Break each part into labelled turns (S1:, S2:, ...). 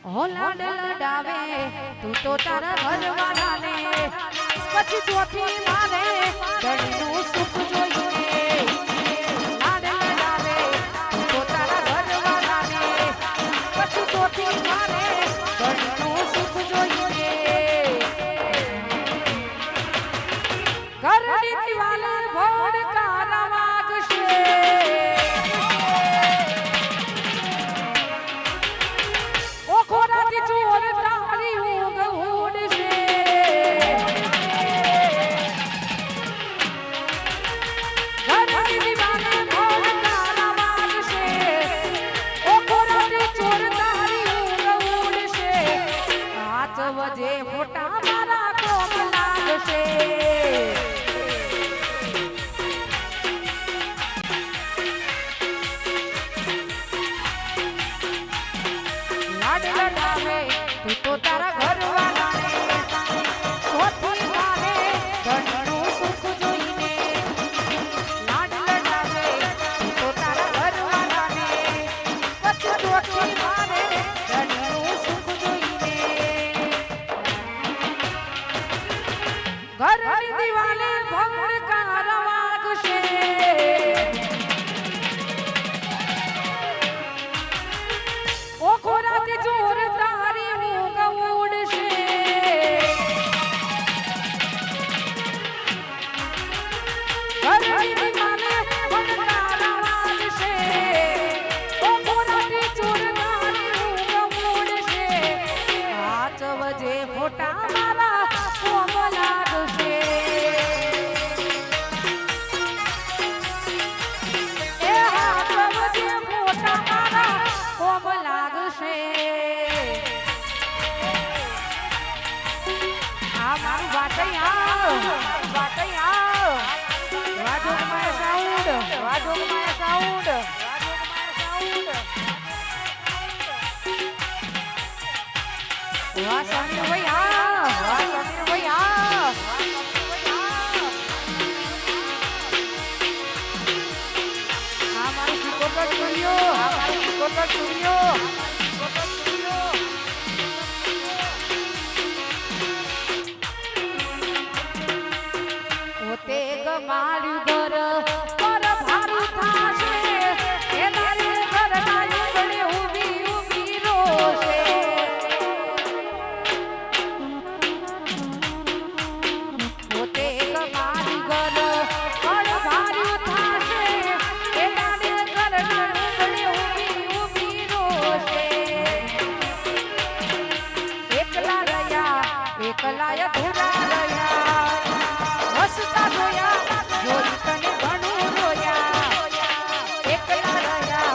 S1: હો લાડ લડાવે તું તો તારા ઘરવાળાને પછી ચોથી મારે ઘરનું સુખ જોઈએ લાડ લડાવે તું તો તારા ઘરવાળાને પછી ચોથી મારે ઘરનું સુખ જોઈએ ઘરની દિવાલે ભોળકા વાગશે ઓખોરાથી ચોર તારી ઊંઘ ઉડશે ઘરની દિવાલે ભોળકા વાગશે ઓખોરાથી ચોર તારી ઊંઘ ઉડશે હાથ વજે મોટા મારા કોમ લાગશે લડાવે તું તો તારા ઘરવાળાને ચોથી મારે ઘરનું સુખ જોઈને લાડ લડાવે તું તો તારા ઘરવાળાને પછી ચોથી મારે ઘરનું સુખ જોઈને ઘરની દિવાલે ભંડકાર વાગશે ઓખોરાથી ચોર તારી ઊંઘ ઉડશે ઘરની દિવાલે ભંડકાર વાગશે ઓખોરાથી ચોર તારી ઊંઘ ઉડશે હાથ વજે મોટા મારા કોમ લાગશે એ હાથ વજે મોટા મારા કોમ લાગશે આ મારું વાટૈયા વાજોગમાં સાઉન્ડ વાહ સમીર ભૈયા આ મારું સુકોટર સ્ટુડિયો પોતે ગમાડ્યું ઘર પર ભારું થાશે એના ઘરના આંગણે ઊભી રોશે પોતે ગમાડ્યું ઘર પર ભારું થાશે એના ઘરના આંગણે ઊભી રોશે એકલા અધૂરા રહ્યા હસતા જોયા જોઈ તને ઘણું રોયા એકલા રહ્યા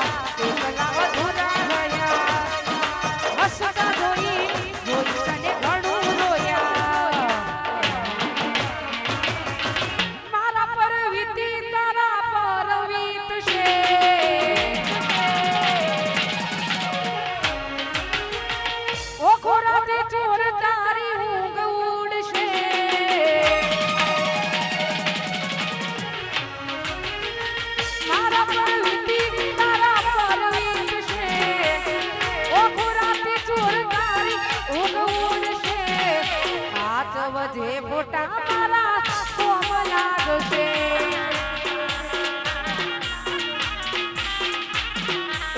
S1: અધૂરા રહ્યા હસતા જોઈ તને ઘણું રોયા મારા પર વીતી તારા પર વીતશે ઓખોરાથી ચોર તારી ઊંઘ ઉડશે મારા પર વીતી તારા પર વીતશે ઓખોરાથી ચોર તારી ઊંઘ ઉડશે હાથ વધે મોટા મારા કોમ લાગશે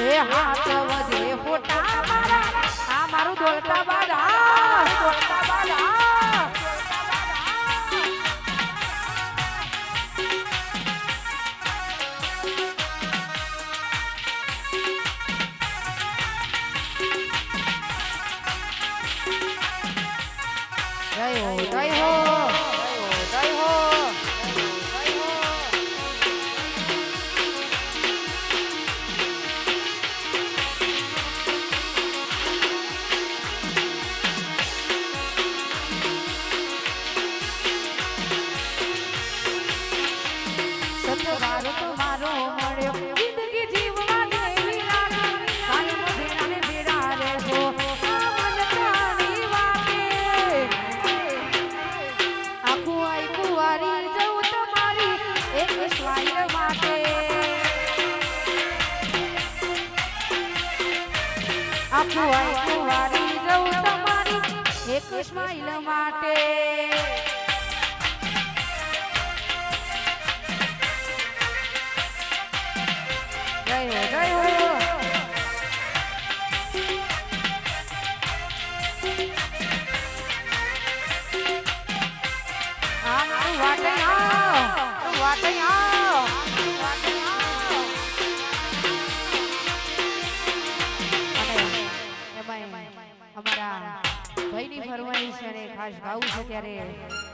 S1: એ હાથ વધે મોટા મારા આ મારું દોડતા બાદા જય હો સતવારો તમારો મળ્યો જિંદગી જીવવા દેવી લાગી કાયમ ભેળાને ભેળા રહેજો આ મન પ્રાણી વાગે આખું આખું વારી જવું તમારી એક સ્માઈલ માટે જય હો જય હો અમારા ભાઈની ફરમાઈશ અને ખાસ ગાવું છે ત્યારે